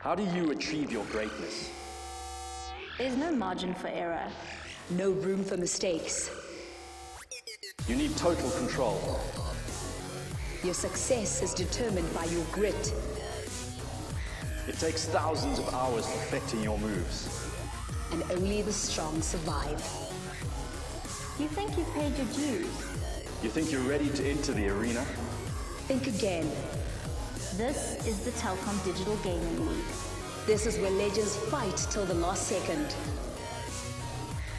How do you achieve your greatness? There's no margin for error. No room for mistakes. You need total control. Your success is determined by your grit. It takes thousands of hours perfecting your moves. And only the strong survive. You think you've paid your dues? You think you're ready to enter the arena? Think again. This is the Telkom Digital Gaming League, This is where legends fight till the last second.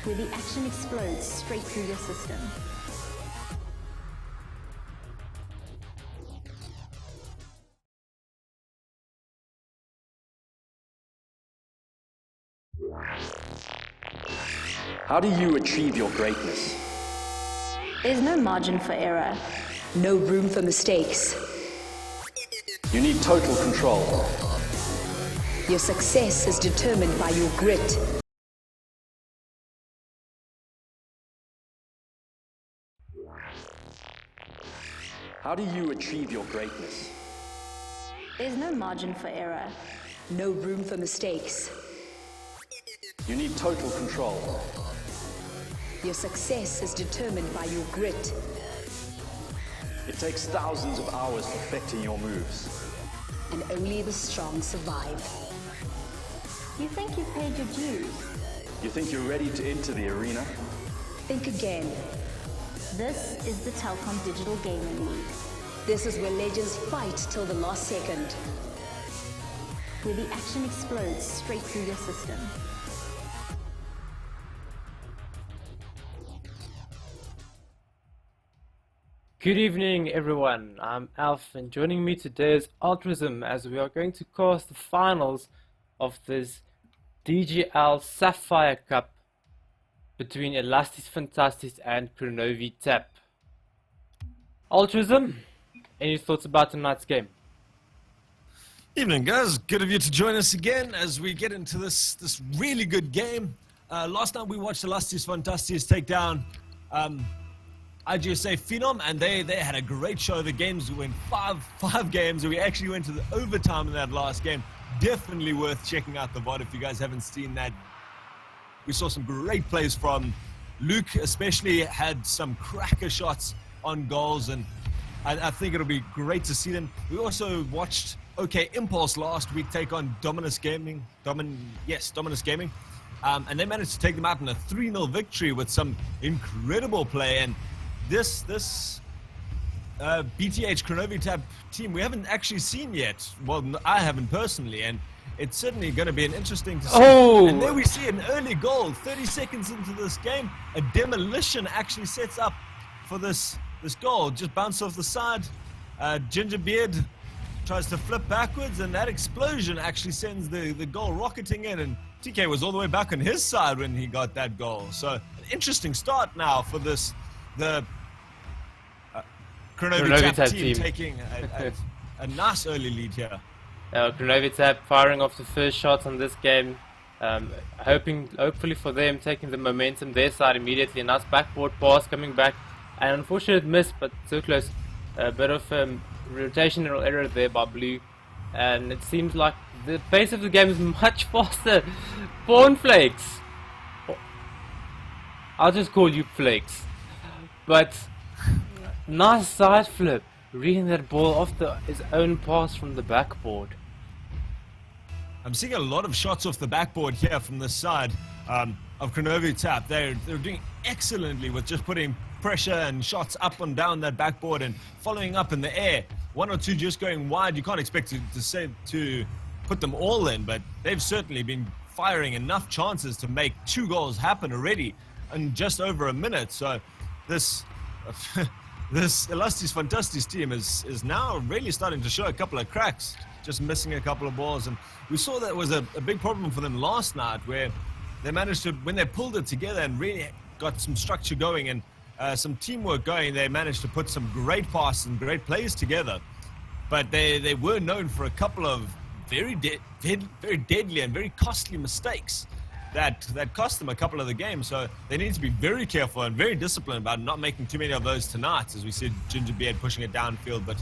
where the action explodes straight through your system. How do you achieve your greatness? There's no margin for error. No room for mistakes. You need total control. Your success is determined by your grit. How do you achieve your greatness? There's no margin for error. No room for mistakes. You need total control. Your success is determined by your grit. It takes thousands of hours perfecting your moves. And only the strong survive. You think you've paid your dues? You think you're ready to enter the arena? Think again. This is the Telkom Digital Gaming League, This is where legends fight till the last second. where the action explodes straight through your system. Good evening everyone, I'm Alf and joining me today is Altruism as we are going to cast the finals of this DGL Sapphire Cup between Elasties, Fantasties and Kronovi Tap. Altruism, any thoughts about tonight's game? Evening guys, good of you to join us again as we get into this really good game. Last night we watched Elasties Fantasties take down IGSA Phenom, and they had a great show. The games went five games, and we actually went to the overtime in that last game. Definitely worth checking out the VOD if you guys haven't seen that. We saw some great plays from Luke, especially had some cracker shots on goals, and I think it'll be great to see them. We also watched OK Impulse last week take on Dominus Gaming. Dominus Gaming. And they managed to take them out in a 3-0 victory with some incredible play. And this BTH Kronovi Tab team we haven't actually seen yet. Well, I haven't personally, and it's certainly going to be an interesting to see. Oh! And there we see an early goal, 30 seconds into this game. A demolition actually sets up for this goal. Just bounced off the side. Gingerbeard tries to flip backwards, and that explosion actually sends the goal rocketing in, and TK was all the way back on his side when he got that goal. So an interesting start now for the Kronovi Tap team taking a nice early lead here. Kronovi Tap firing off the first shot on this game, hopefully for them taking the momentum their side immediately. A nice backboard pass coming back, an unfortunate miss but so close. A bit of rotational error there by Blue, and it seems like the pace of the game is much faster. Cornflakes, I'll just call you Flakes, but nice side flip, reading that ball off his own pass from the backboard. I'm seeing a lot of shots off the backboard here from this side of Kronovi Tap. They're doing excellently with just putting pressure and shots up and down that backboard and following up in the air. One or two just going wide. You can't expect to put them all in, but they've certainly been firing enough chances to make 2 goals happen already in just over a minute. So this Elasties Fantasties team is now really starting to show a couple of cracks, just missing a couple of balls. And we saw that was a big problem for them last night, where they managed to, when they pulled it together and really got some structure going and some teamwork going, they managed to put some great passes and great plays together. But they were known for a couple of very deadly and very costly mistakes that cost them a couple of the games. So they need to be very careful and very disciplined about not making too many of those tonight. As we said, Gingerbeard pushing it downfield, but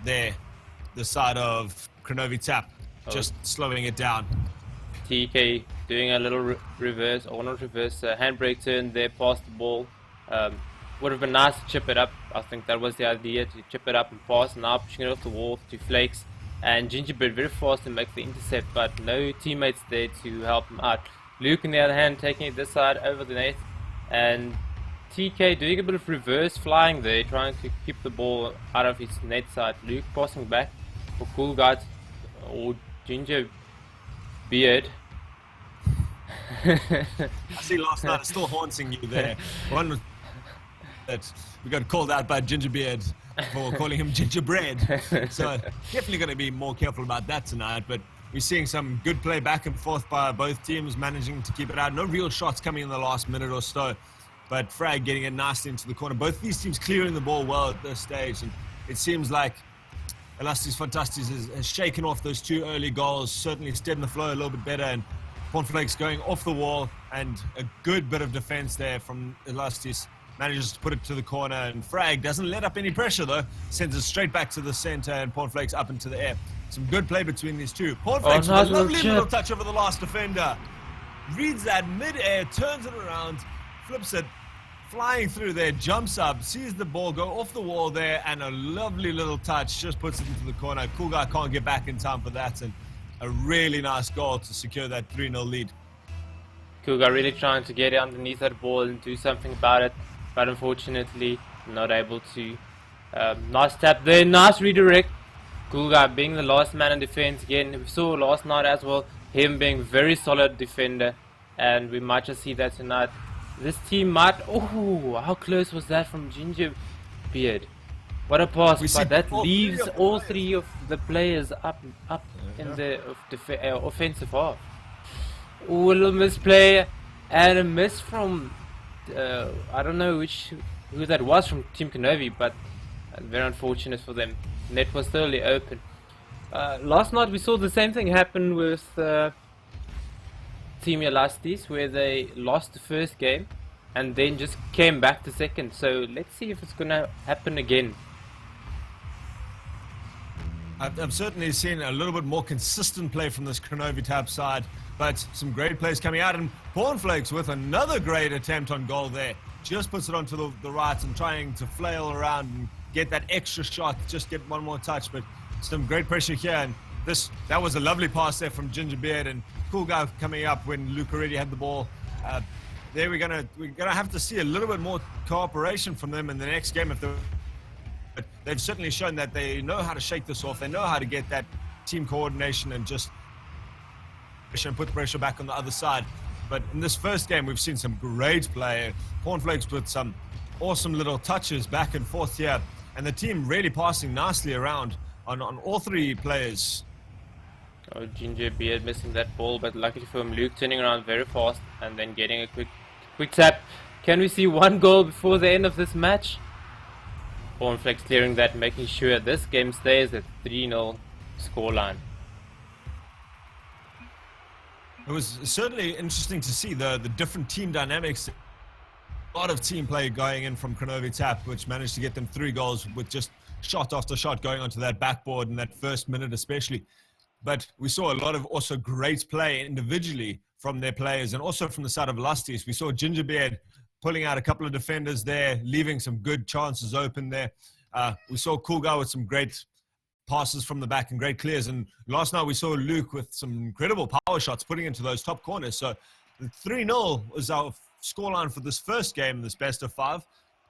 the side of Kronovi Tap just slowing it down. TK doing a little reverse, or not reverse, handbrake turn there past the ball. Would have been nice to chip it up. I think that was the idea, to chip it up and pass. Now pushing it off the wall to Flakes. And Gingerbread very fast to make the intercept, but no teammates there to help him out. Luke on the other hand taking it this side over the net, and TK doing a bit of reverse flying there, trying to keep the ball out of his net side. Luke passing back for Cool Guy or Ginger Beard. I see last night it's still haunting you there. One that we got called out by Gingerbeard for calling him gingerbread. So definitely going to be more careful about that tonight. But we're seeing some good play back and forth by both teams, managing to keep it out. No real shots coming in the last minute or so, but Frag getting it nicely into the corner. Both these teams clearing the ball well at this stage, and it seems like Elasties Fantasties has shaken off those 2 early goals, certainly steadied the flow a little bit better, and Cornflakes going off the wall, and a good bit of defense there from Elasties. Manages to put it to the corner, and Frag doesn't let up any pressure though, sends it straight back to the center, and Cornflakes up into the air. Some good play between these two. Cornflakes with a lovely little touch over the last defender. Reads that mid-air, turns it around, flips it, flying through there, jumps up, sees the ball go off the wall there, and a lovely little touch, just puts it into the corner. Cool Guy can't get back in time for that, and a really nice goal to secure that 3-0 lead. Cool Guy really trying to get underneath that ball and do something about it, but unfortunately not able to. Nice tap there, nice redirect. Cool Guy being the last man in defense again. We saw last night as well, him being very solid defender, and we might just see that tonight. This team might. Oh, how close was that from Gingerbeard? What a pass, but that leaves all 3 of the players up in the offensive half. Oh, a little misplay and a miss from I don't know who that was from Team Kronovi, but very unfortunate for them. Net was thoroughly open. Last night we saw the same thing happen with Team Elasties, where they lost the first game and then just came back the second. So let's see if it's gonna happen again. I've certainly seen a little bit more consistent play from this Kronovi tab side, but some great plays coming out, and Cornflakes with another great attempt on goal there. Just puts it onto the right and trying to flail around and get that extra shot, just get one more touch, but some great pressure here, and that was a lovely pass there from Gingerbeard, and Cool Guy coming up when Luke already had the ball. There we're gonna have to see a little bit more cooperation from them in the next game. But they've certainly shown that they know how to shake this off. They know how to get that team coordination and just put the pressure back on the other side. But in this first game, we've seen some great play. Cornflakes with some awesome little touches back and forth here, and the team really passing nicely around on all 3 players. Oh, Gingerbeard missing that ball, but luckily for him, Luke turning around very fast and then getting a quick tap. Can we see 1 goal before the end of this match? Cornflakes clearing that, making sure this game stays at 3-0 scoreline. It was certainly interesting to see the different team dynamics. A lot of team play going in from Kronovi Tap, which managed to get them 3 goals with just shot after shot going onto that backboard in that first minute especially. But we saw a lot of also great play individually from their players, and also from the side of Elasties. We saw Gingerbeard pulling out a couple of defenders there, leaving some good chances open there. We saw Cool Guy with some great passes from the back and great clears. And last night we saw Luke with some incredible power shots putting into those top corners. So the 3-0 was our scoreline for this first game, this best of 5.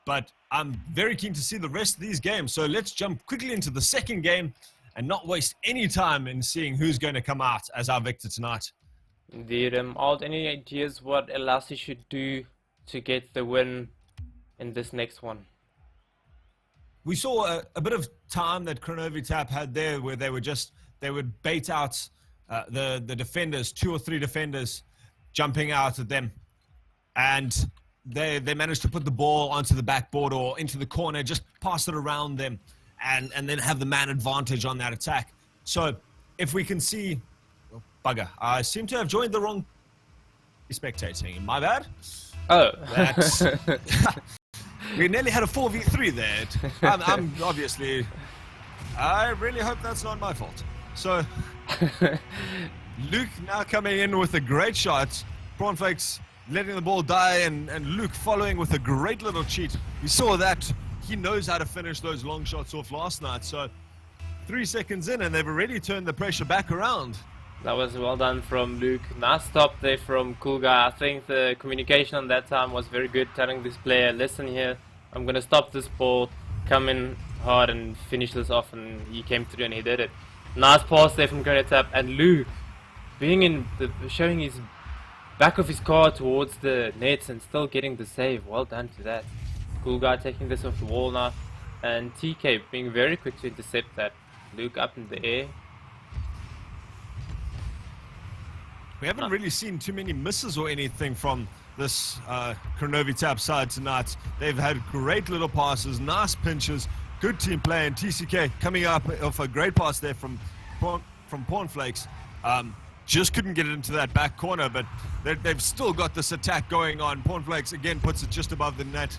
But I'm very keen to see the rest of these games. So let's jump quickly into the second game and not waste any time in seeing who's going to come out as our victor tonight. Indeed. Alt, any ideas what Elasties should do to get the win in this next one? We saw a bit of time that Kronovi Tap had there, where they would bait out the defenders, 2 or 3 defenders jumping out at them, and they managed to put the ball onto the backboard or into the corner, just pass it around them, and then have the man advantage on that attack. So if we can see, bugger, I seem to have joined the wrong spectating. My bad. Oh, that's we nearly had a 4v3 there. I'm obviously. I really hope that's not my fault. So Luke now coming in with a great shot. Prawnflakes letting the ball die, and Luke following with a great little cheat. We saw that. He knows how to finish those long shots off last night. So 3 seconds in, and they've already turned the pressure back around. That was well done from Luke. Nice stop there from Cool Guy. I think the communication on that time was very good, telling this player, listen here, I'm going to stop this ball, come in hard and finish this off, and he came through and he did it. Nice pass there from Kronovi Tap, and Luke showing his back of his car towards the nets and still getting the save. Well done to that. Cool Guy taking this off the wall now, and TK being very quick to intercept that. Luke up in the air. We haven't really seen too many misses or anything from this Kronovi Tap side tonight. They've had great little passes, nice pinches, good team play, and TCK coming up off a great pass there from Prawnflakes. Just couldn't get it into that back corner, but they've still got this attack going on. Prawnflakes again puts it just above the net,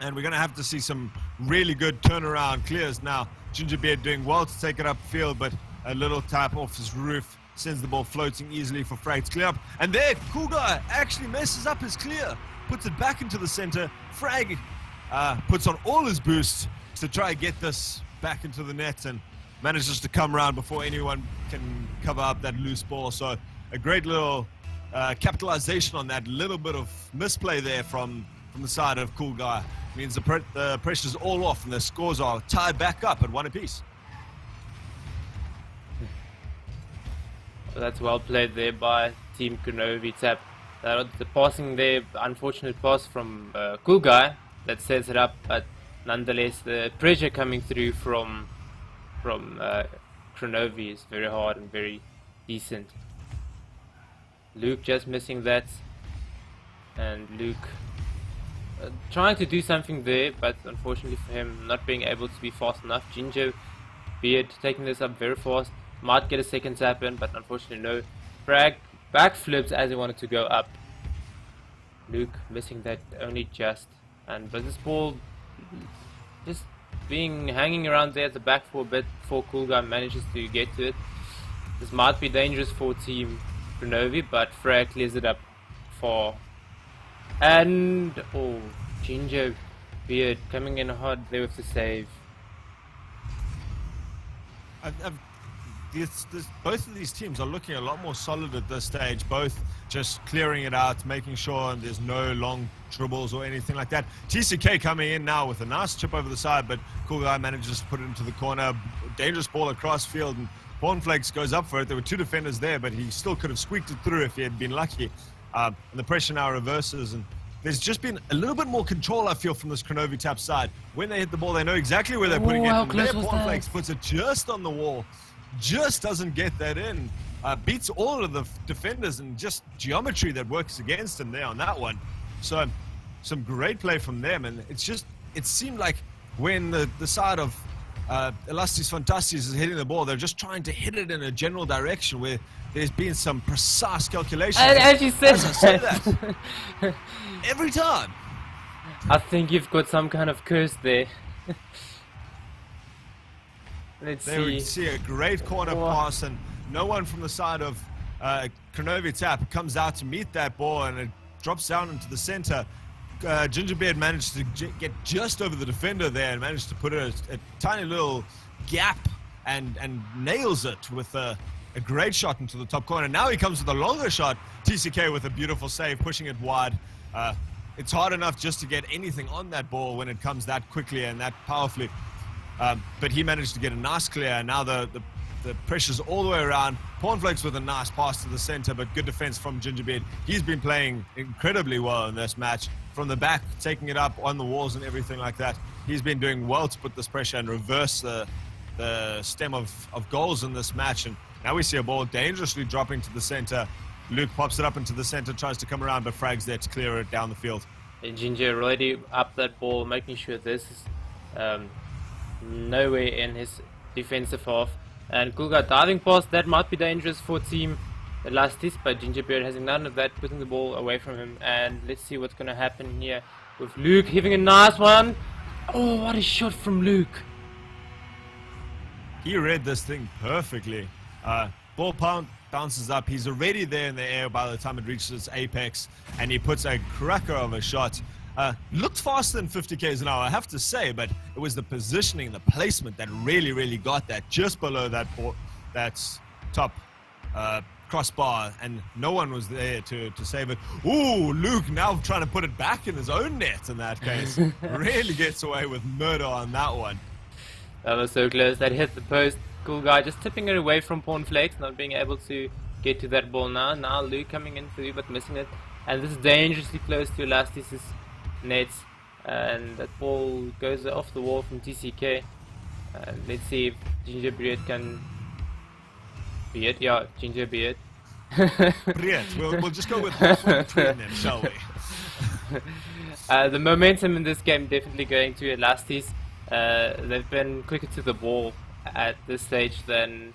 and we're going to have to see some really good turnaround clears now. Gingerbeard doing well to take it upfield, but a little tap off his roof sends the ball floating easily for Frag to clear up. And there, Cool Guy actually messes up his clear, puts it back into the center. Frag puts on all his boost to try and get this back into the net and manages to come around before anyone can cover up that loose ball. So a great little capitalization on that little bit of misplay there from the side of Cool Guy. Means the pressure's all off and the scores are tied back up at 1 apiece. That's well played there by Team Kronovi Tap. The passing there, unfortunate pass from Cool Guy that sets it up, but nonetheless the pressure coming through from Kronovi is very hard and very decent. Luke just missing that, and Luke trying to do something there, but unfortunately for him not being able to be fast enough. Gingerbeard taking this up very fast. Might get a second tap in, but unfortunately no. Frag backflips as he wanted to go up. Luke missing that only just. And but this ball just hanging around there at the back for a bit before Cool Guy manages to get to it. This might be dangerous for Team Kronovi, but Frag clears it up for. And oh, Gingerbeard coming in hard there with the save. Both of these teams are looking a lot more solid at this stage, both just clearing it out, making sure there's no long dribbles or anything like that. TCK coming in now with a nice chip over the side, but Cool Guy manages to put it into the corner. Dangerous ball across field, and Prawnflakes goes up for it. There were two defenders there, but he still could have squeaked it through if he had been lucky. And the pressure now reverses, and there's just been a little bit more control, I feel, from this Kronovi Tap side. When they hit the ball, they know exactly where they're putting it. And there, Prawnflakes puts it just on the wall. Just doesn't get that in. Beats all of the defenders, and just geometry that works against him there on that one. So some great play from them, and it seemed like when the side of Elasties Fantasties is hitting the ball, they're just trying to hit it in a general direction where there's been some precise calculations. As you said, as I say that every time. I think you've got some kind of curse there. Let's There we see a great corner pass, and no one from the side of Kronovi Tap comes out to meet that ball, and it drops down into the center. Gingerbeard managed to get just over the defender there and managed to put a tiny little gap and nails it with a great shot into the top corner. Now he comes with a longer shot. TCK with a beautiful save, pushing it wide. It's hard enough just to get anything on that ball when it comes that quickly and that powerfully. But he managed to get a nice clear, and now the pressure's all the way around. Prawnflakes with a nice pass to the center, but good defense from Gingerbeard. He's been playing incredibly well in this match. From the back, taking it up on the walls and everything like that. He's been doing well to put this pressure and reverse the stem of goals in this match. And now we see a ball dangerously dropping to the center. Luke pops it up into the center, tries to come around, but Frag's there to clear it down the field. And Ginger already up that ball, making sure this is nowhere in his defensive half. And Cool Guy diving past, that might be dangerous for Team Elasties, but Gingerbeard has none of that, putting the ball away from him. And let's see what's going to happen here with Luke hitting a nice one. Oh, what a shot from Luke. He read this thing perfectly. bounces up. He's already there in the air by the time it reaches its apex, and he puts a cracker of a shot. Looked faster than 50 k's an hour, I have to say, but it was the positioning, the placement that really got that just below that top crossbar, and no one was there to save it. Ooh, Luke now trying to put it back in his own net in that case. Really gets away with murder on that one. That was so close. That hit the post. Cool guy just tipping it away from Pawn Flakes, not being able to get to that ball now. Now Luke coming in through but missing it. And this is dangerously close to Elasties' nets. And that ball goes off the wall from TCK. Let's see if Ginger Beard can be it. Yeah, Ginger Beard. Beard. We'll just go with half one between them, shall we? The momentum in this game definitely going to Elasties. They've been quicker to the ball at this stage than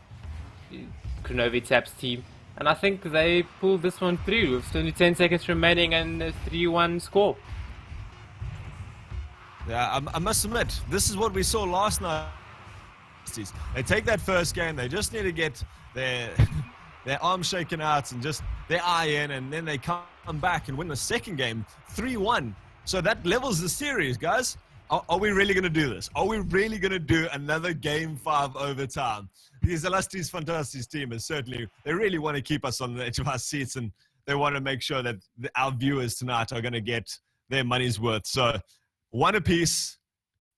Kronovi Tap's team, and I think they pulled this one through with only 10 seconds remaining and a 3-1 score. Yeah, I must admit, this is what we saw last night. They take that first game, they just need to get their arms shaken out and just their eye in, and then they come back and win the second game 3-1. So that levels the series, guys. Are we really going to do this? Are we really going to do another Game 5 overtime? Because Elasties Fantasties team is certainly, they really want to keep us on the edge of our seats, and they want to make sure that our viewers tonight are going to get their money's worth. So, one apiece,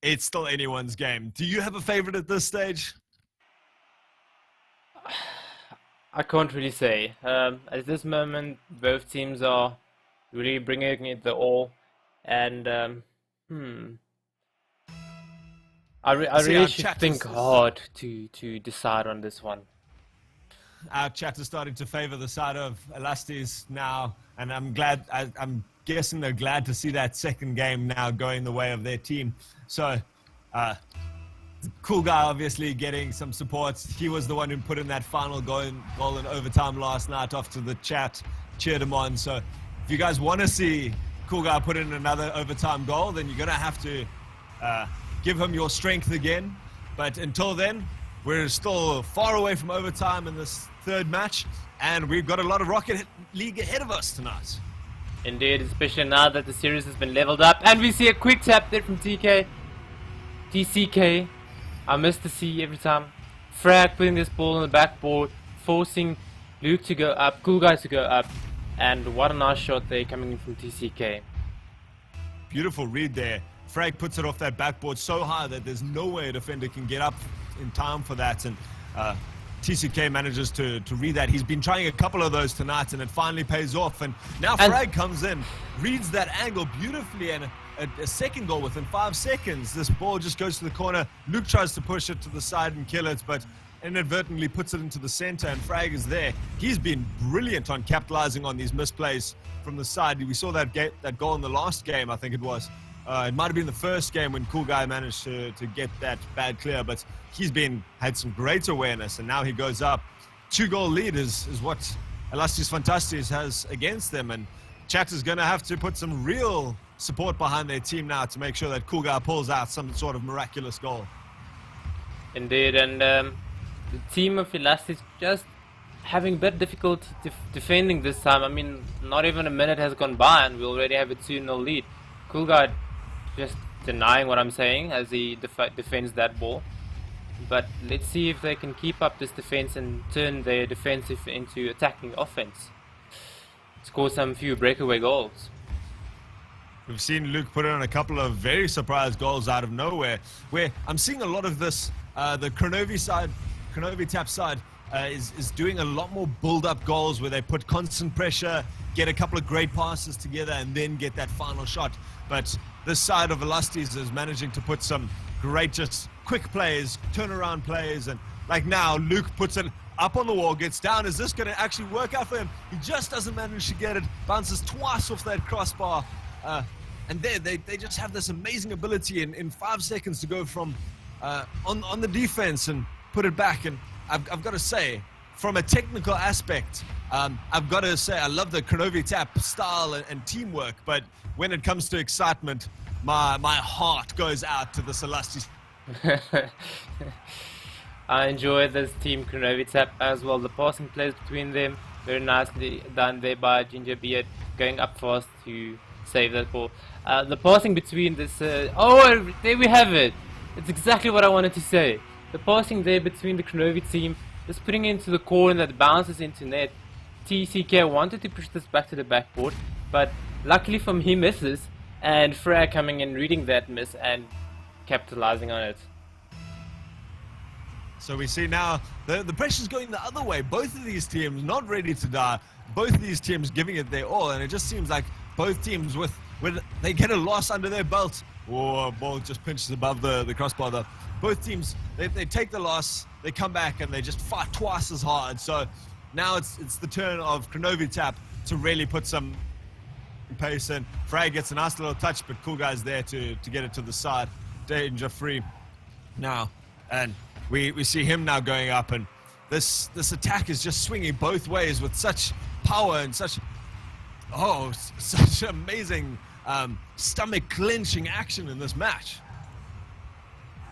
it's still anyone's game. Do you have a favorite at this stage? I can't really say. At this moment, both teams are really bringing it the all, and I really should think hard to decide on this one. Our chat is starting to favor the side of Elasties now, and I'm guessing they're glad to see that second game now going the way of their team. So, Cool Guy obviously getting some support. He was the one who put in that final goal in overtime last night after the chat cheered him on. So, if you guys want to see Cool Guy put in another overtime goal, then you're going to have to give him your strength again. But until then, we're still far away from overtime in this third match, and we've got a lot of Rocket League ahead of us tonight. Indeed, especially now that the series has been leveled up, and we see a quick tap there from TCK. I miss the C every time. Frag putting this ball on the backboard, forcing Luke to go up, Cool Guy to go up, and what a nice shot there coming in from TCK. Beautiful read there. Frag puts it off that backboard so high that there's no way a defender can get up in time for that, and TCK manages to read that. He's been trying a couple of those tonight, and it finally pays off. And now Frag comes in, reads that angle beautifully, and a second goal within 5 seconds. This ball just goes to the corner. Luke tries to push it to the side and kill it, but inadvertently puts it into the center, and Frag is there. He's been brilliant on capitalizing on these misplays from the side. We saw that goal in the last game, I think it was. It might have been the first game when Cool Guy managed to get that bad clear, but he's had some great awareness, and now he goes up. 2-goal lead is what Elasties Fantasties has against them, and chat is going to have to put some real support behind their team now to make sure that Cool Guy pulls out some sort of miraculous goal. Indeed, and the team of Elasties just having a bit difficulty defending this time. I mean, not even a minute has gone by and we already have a 2-0 lead. Cool Guy just denying what I'm saying as he defends that ball. But let's see if they can keep up this defense and turn their defensive into attacking offense. Score some few breakaway goals. We've seen Luke put in a couple of very surprise goals out of nowhere, where I'm seeing a lot of this, the Kronovi Tap side is doing a lot more build-up goals where they put constant pressure, get a couple of great passes together, and then get that final shot. But this side of Elasties is managing to put some great, just quick plays, turnaround plays, and like now, Luke puts it up on the wall, gets down. Is this going to actually work out for him? He just doesn't manage to get it, bounces twice off that crossbar, and they just have this amazing ability in 5 seconds to go from on the defense and put it back. And I've got to say, from a technical aspect, I've got to say I love the Kronovi Tap style and teamwork, but when it comes to excitement, my heart goes out to the Elasties. I enjoy this team Kronovi Tap as well. The passing plays between them, very nicely done there by Gingerbeard, going up fast to save that ball. The passing between this, oh, there we have it. It's exactly what I wanted to say. The passing there between the Kronovi team, just putting it into the corner that bounces into net. TCK wanted to push this back to the backboard, but luckily for him, he misses, and Frag coming in, reading that miss and capitalizing on it. So we see now the pressure's going the other way. Both of these teams not ready to die. Both of these teams giving it their all, and it just seems like both teams when they get a loss under their belt, or ball just pinches above the crossbar though. Both teams, they take the loss, they come back and they just fight twice as hard. So now it's the turn of Kronovi Tap to really put some pace in. Frag gets a nice little touch, but Cool Guy's there to get it to the side. Danger free now, and we see him now going up, and this attack is just swinging both ways with such power and such amazing stomach clenching action in this match.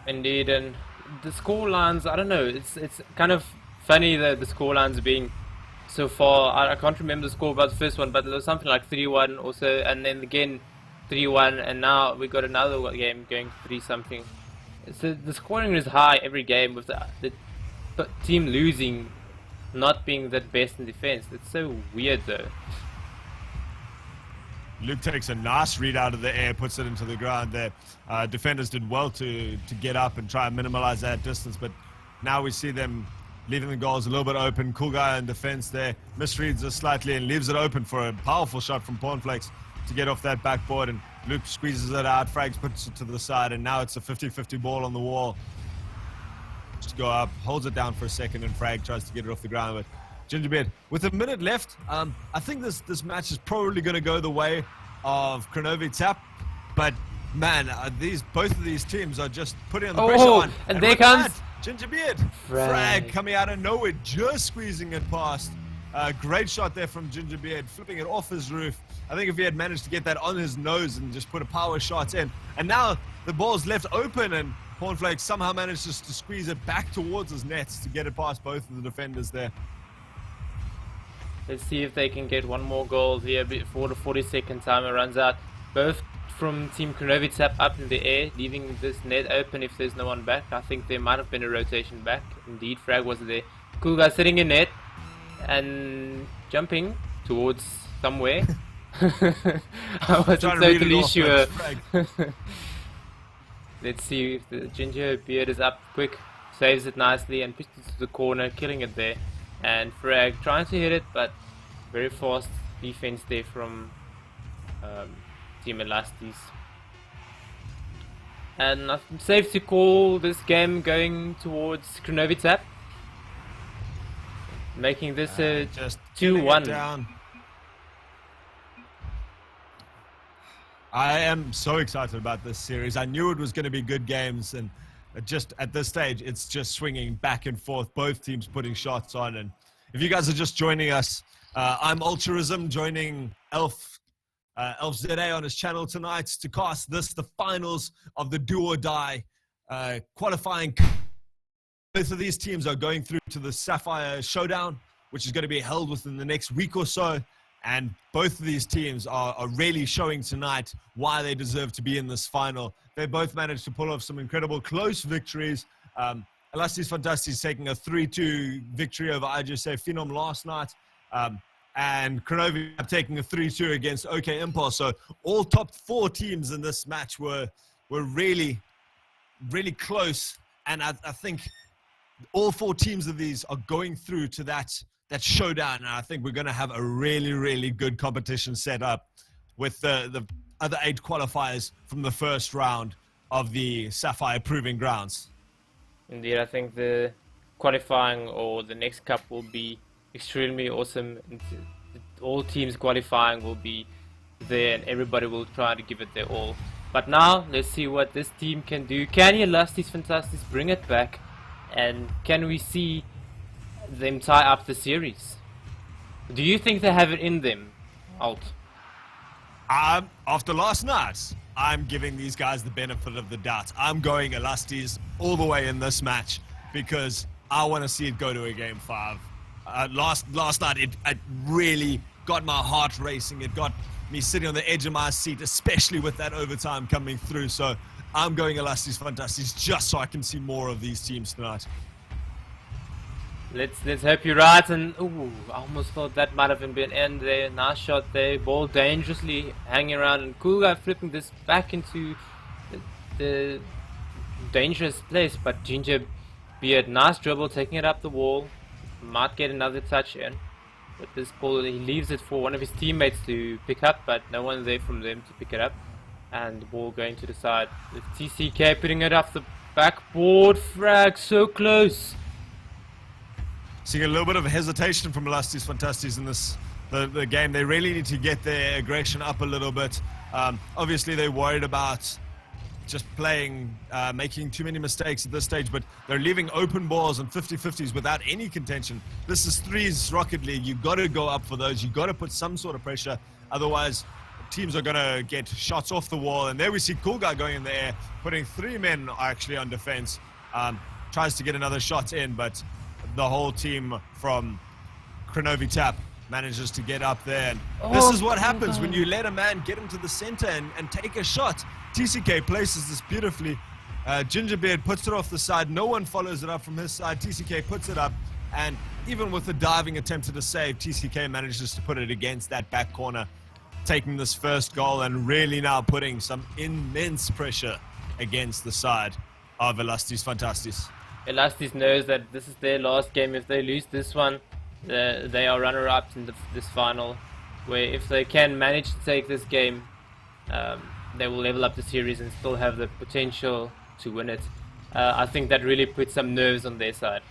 Indeed, and the score lines, I don't know, it's kind of funny that the score lines being so far. I can't remember the score about the first one, but it was something like 3-1 or so, and then again 3-1, and now we got another game going 3-something. So the scoring is high every game, with the team losing, not being the best in defense. It's so weird though. Luke takes a nice read out of the air, puts it into the ground there. Defenders did well to get up and try and minimize that distance, but now we see them leaving the goals a little bit open. Cool Guy in defense there, misreads it slightly and leaves it open for a powerful shot from Pornflakes to get off that backboard, and Luke squeezes it out. Frags puts it to the side, and now it's a 50-50 ball on the wall. Just go up, holds it down for a second, and Frag tries to get it off the ground. But Gingerbeard, with a minute left, I think this match is probably going to go the way of Kronovi Tap. But man, both of these teams are just putting on the pressure on. And there comes Gingerbeard. Frag coming out of nowhere, just squeezing it past. Great shot there from Gingerbeard, flipping it off his roof. I think if he had managed to get that on his nose and just put a power shot in. And now the ball's left open, and Pornflakes somehow manages to squeeze it back towards his nets to get it past both of the defenders there. Let's see if they can get one more goal here before the 40-second timer runs out. Both from Team Kronovi Tap up in the air, leaving this net open if there's no one back. I think there might have been a rotation back. Indeed, Frag was there. Cool Guy sitting in net and jumping towards somewhere. I wasn't totally sure. Let's see if the Gingerbeard is up quick, saves it nicely and pushes it to the corner, killing it there. And Frag trying to hit it, but very fast defense there from Team Elasties. And I'm safe to call this game going towards Kronovi Tap, making this a 2-1. I am so excited about this series. I knew it was going to be good games, and just at this stage, it's just swinging back and forth. Both teams putting shots on. And if you guys are just joining us, I'm Ultraism, joining Elf ZA on his channel tonight to cast the finals of the Do or Die qualifying. Both of these teams are going through to the Sapphire Showdown, which is going to be held within the next week or so. And both of these teams are really showing tonight why they deserve to be in this final. They both managed to pull off some incredible close victories. Elasties Fantasties taking a 3-2 victory over IGSA Phenom last night. And Kronovi taking a 3-2 against OK Impulse. So all top 4 teams in this match were really, really close. And I think all 4 teams of these are going through to that showdown, and I think we're going to have a really, really good competition set up with the other 8 qualifiers from the first round of the Sapphire Proving Grounds. Indeed, I think the qualifying or the next cup will be extremely awesome. All teams qualifying will be there, and everybody will try to give it their all. But now, let's see what this team can do. Can Elasties Fantasties bring it back, and can we see them tie up the series? Do you think they have it in them, Alt? After last night, I'm giving these guys the benefit of the doubt. I'm going Elasties all the way in this match. because I want to see it go to a game 5. Last night, it really got my heart racing. It got me sitting on the edge of my seat, especially with that overtime coming through. So I'm going Elasties Fantasties just so I can see more of these teams tonight. Let's hope you're right. And ooh, I almost thought that might have been an end there. Nice shot there. Ball dangerously hanging around, and Cool Guy flipping this back into the dangerous place. But Ginger Beard, nice dribble, taking it up the wall. Might get another touch in. But this ball, he leaves it for one of his teammates to pick up, but no one there from them to pick it up. And the ball going to the side with TCK putting it off the backboard. Frag, so close. Seeing a little bit of hesitation from Elasties Fantasties in the game. They really need to get their aggression up a little bit. Obviously, they're worried about just playing, making too many mistakes at this stage, but they're leaving open balls and 50-50s without any contention. This is threes Rocket League. You've got to go up for those. You've got to put some sort of pressure. Otherwise, teams are going to get shots off the wall. And there we see Cool Guy going in the air, putting 3 men actually on defense. Tries to get another shot in, but the whole team from Kronovi Tap manages to get up there. And this is what happens when you let a man get into the center and take a shot. TCK places this beautifully. Gingerbeard puts it off the side. No one follows it up from his side. TCK puts it up, and even with the diving attempt at a save, TCK manages to put it against that back corner, taking this first goal and really now putting some immense pressure against the side of Elasties Fantasties. Elasties knows that this is their last game. If they lose this one, they are runner-ups in this final, where if they can manage to take this game, they will level up the series and still have the potential to win it. I think that really puts some nerves on their side.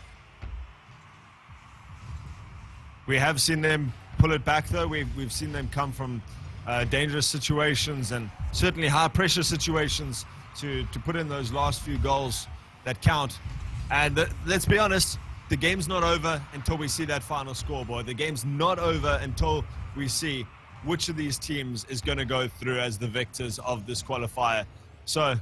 We have seen them pull it back though. We've seen them come from dangerous situations and certainly high pressure situations to put in those last few goals that count. And let's be honest, the game's not over until we see that final scoreboard. The game's not over until we see which of these teams is going to go through as the victors of this qualifier. So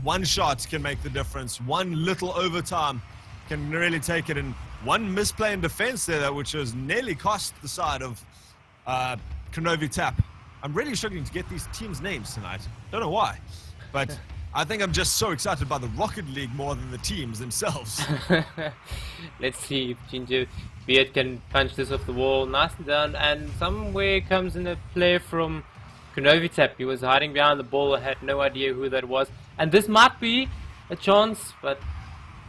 one shot can make the difference. One little overtime can really take it. And one misplay in defense there, which has nearly cost the side of Kronovi Tap. I'm really struggling to get these teams' names tonight. Don't know why. But I think I'm just so excited by the Rocket League more than the teams themselves. Let's see if Ginger Beard can punch this off the wall. Nice and down. And somewhere comes in a play from Kronovi Tap. He was hiding behind the ball. I had no idea who that was. And this might be a chance, but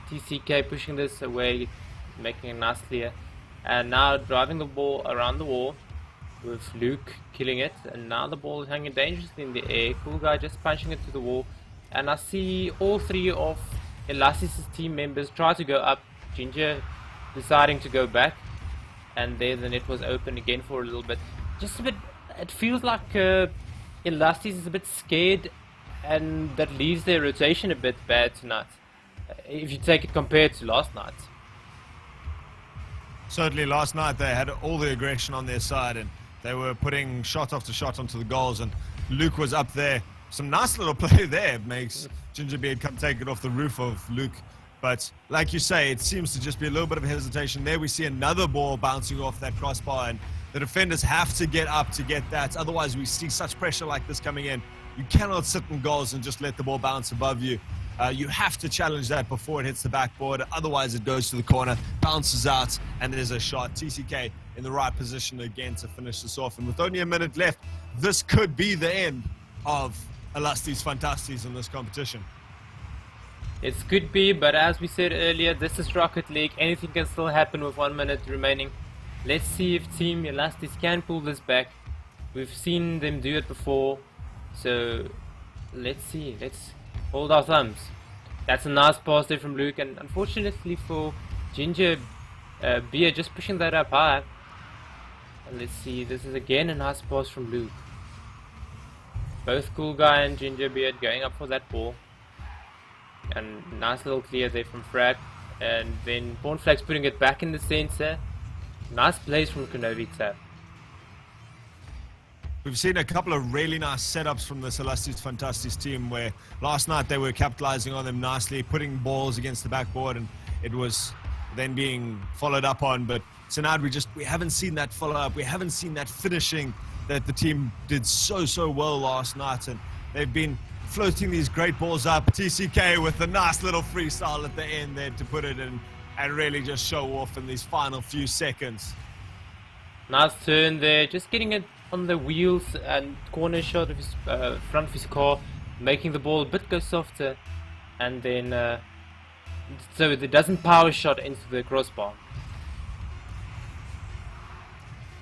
TCK pushing this away, making a nice clear. And now driving the ball around the wall with Luke killing it. And now the ball is hanging dangerously in the air. Cool Guy just punching it to the wall. And I see all 3 of Elasties' team members try to go up. Ginger deciding to go back. And there the net was open again for a little bit. Just a bit, it feels like Elasties is a bit scared. And that leaves their rotation a bit bad tonight. If you take it compared to last night. Certainly last night they had all the aggression on their side and they were putting shot after shot onto the goals, and Luke was up there. Some nice little play there makes Gingerbeard come take it off the roof of Luke. But like you say, it seems to just be a little bit of hesitation. There we see another ball bouncing off that crossbar, and the defenders have to get up to get that. Otherwise we see such pressure like this coming in. You cannot sit in goals and just let the ball bounce above you. You have to challenge that before it hits the backboard. Otherwise it goes to the corner, bounces out, and there's a shot. TCK in the right position again to finish this off. And with only a minute left, this could be the end of Elasties Fantasties in this competition. It could be, but as we said earlier, this is Rocket League. Anything can still happen with 1 minute remaining. Let's see if Team Elasties can pull this back. We've seen them do it before, so let's see. Let's hold our thumbs. That's a nice pass there from Luke, and unfortunately for Ginger Beer, just pushing that up high. And let's see, this is again a nice pass from Luke. Both Cool Guy and Gingerbeard going up for that ball. And nice little clear there from Frag. And then Pornflags putting it back in the center. Nice plays from Kronovi Tap. We've seen a couple of really nice setups from this Elasties Fantasties team where last night they were capitalizing on them nicely, putting balls against the backboard, and it was then being followed up on. But tonight we haven't seen that follow-up. We haven't seen that finishing that the team did so well last night, and they've been floating these great balls up. TCK with a nice little freestyle at the end there to put it in and really just show off in these final few seconds. Nice turn there, just getting it on the wheels and corner shot of his front of his car, making the ball a bit go softer, and then so it doesn't power shot into the crossbar.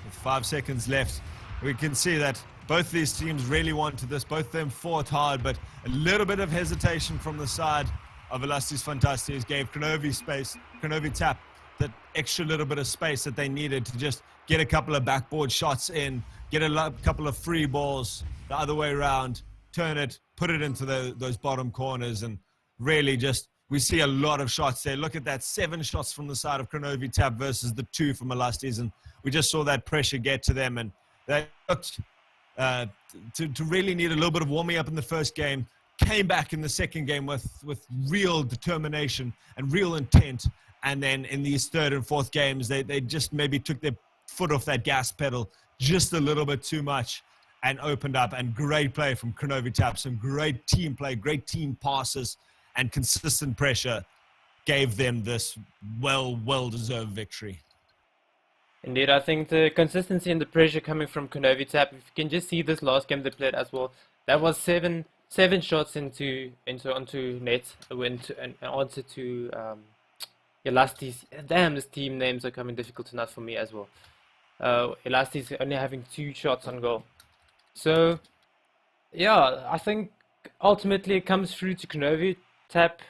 With 5 seconds left, we can see that both these teams really wanted this. Both of them fought hard, but a little bit of hesitation from the side of Elasties Fantasties gave Kronovi Tap that extra little bit of space that they needed to just get a couple of backboard shots in, get a couple of free balls the other way around, turn it, put it into those bottom corners, and really just, we see a lot of shots there. Look at that, 7 shots from the side of Kronovi Tap versus the 2 from Elasties, and we just saw that pressure get to them, and they looked to really need a little bit of warming up in the first game, came back in the second game with real determination and real intent, and then in these third and fourth games, they just maybe took their foot off that gas pedal just a little bit too much and opened up. And great play from Kronovi Tap, some great team play, great team passes, and consistent pressure gave them this well-deserved victory. Indeed, I think the consistency and the pressure coming from Kronovi Tap, if you can just see this last game they played as well, that was seven shots onto net, and onto to Elasties. Damn, this team names are coming difficult tonight for me as well. Elasties only having 2 shots on goal. So, yeah, I think ultimately it comes through to Kronovi Tap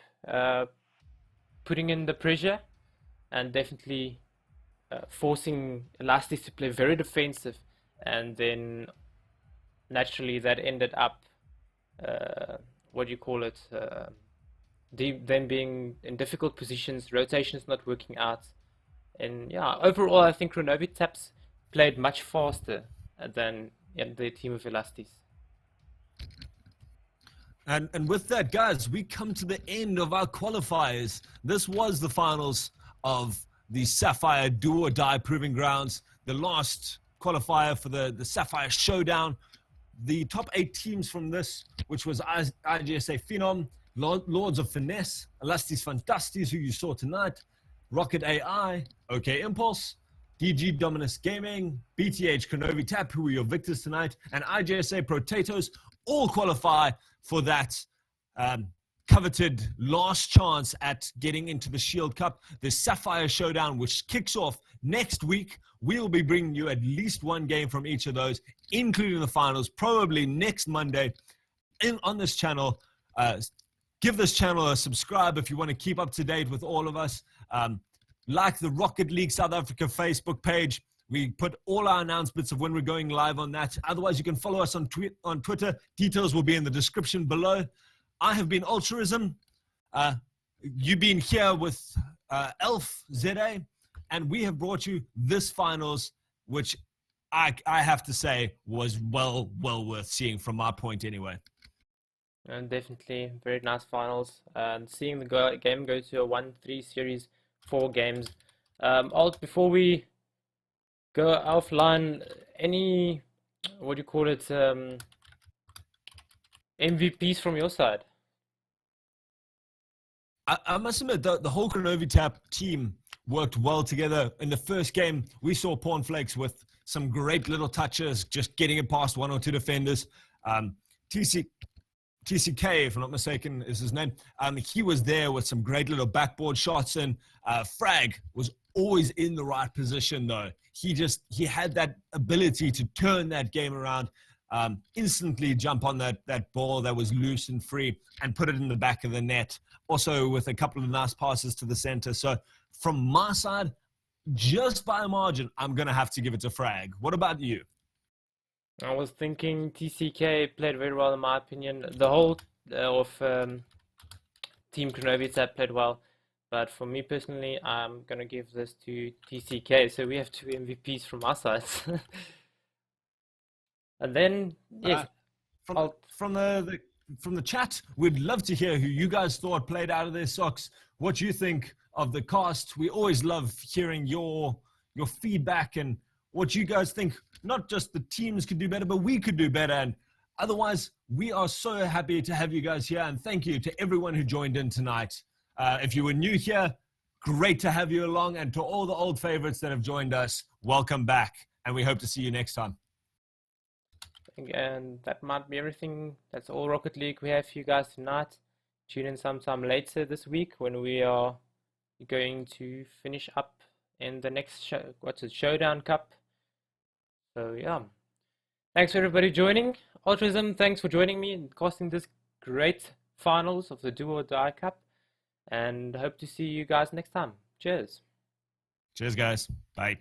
putting in the pressure and definitely forcing Elasties to play very defensive, and then naturally that ended up them being in difficult positions, rotations not working out, and yeah, overall I think Kronovi Taps played much faster than the team of Elasties. And with that, guys, we come to the end of our qualifiers. This was the finals of the Sapphire Do or Die Proving Grounds, the last qualifier for the Sapphire Showdown. The top 8 teams from this, which was IGSA Phenom, Lords of Finesse, Elasties Fantasties, who you saw tonight, Rocket AI, OK Impulse, DG Dominus Gaming, BTH Kronovi Tap, who were your victors tonight, and IGSA Potatoes, all qualify for that coveted last chance at getting into the Shield Cup, the Sapphire Showdown, which kicks off next week. We'll be bringing you at least 1 game from each of those, including the finals, probably next Monday on this channel. Give this channel a subscribe if you want to keep up to date with all of us. Like the Rocket League South Africa Facebook page. We put all our announcements of when we're going live on that. Otherwise, you can follow us on Twitter. Details will be in the description below. I have been Altruism. You've been here with Elf ZA, and we have brought you this finals, which I have to say was well worth seeing from my point anyway. And definitely very nice finals. And seeing the game go to a 1-3 series, 4 games. Before we go offline, any MVPs from your side? I must admit, the whole Kronovi Tap team worked well together. In the first game, we saw Pornflakes with some great little touches, just getting it past 1 or 2 defenders. TCK, if I'm not mistaken, is his name. He was there with some great little backboard shots, and Frag was always in the right position, though. He had that ability to turn that game around, instantly jump on that ball that was loose and free and put it in the back of the net. Also with a couple of nice passes to the center. So from my side, just by a margin, I'm going to have to give it to Frag. What about you? I was thinking TCK played very well in my opinion. The whole of Team Kronovi Tap played well. But for me personally, I'm going to give this to TCK. So we have 2 MVPs from our side. And then, yes, From the chat, we'd love to hear who you guys thought played out of their socks. What you think of the cast. We always love hearing your feedback and what you guys think. Not just the teams could do better, but we could do better. And otherwise, we are so happy to have you guys here. And thank you to everyone who joined in tonight. If you were new here, great to have you along. And to all the old favorites that have joined us, welcome back. And we hope to see you next time. And that might be everything. That's all Rocket League we have for you guys tonight. Tune in sometime later this week when we are going to finish up in the next show. What's it? Showdown Cup. So yeah. Thanks for everybody joining. Altruism, thanks for joining me and casting this great finals of the Do or Die Cup. And hope to see you guys next time. Cheers. Cheers, guys. Bye.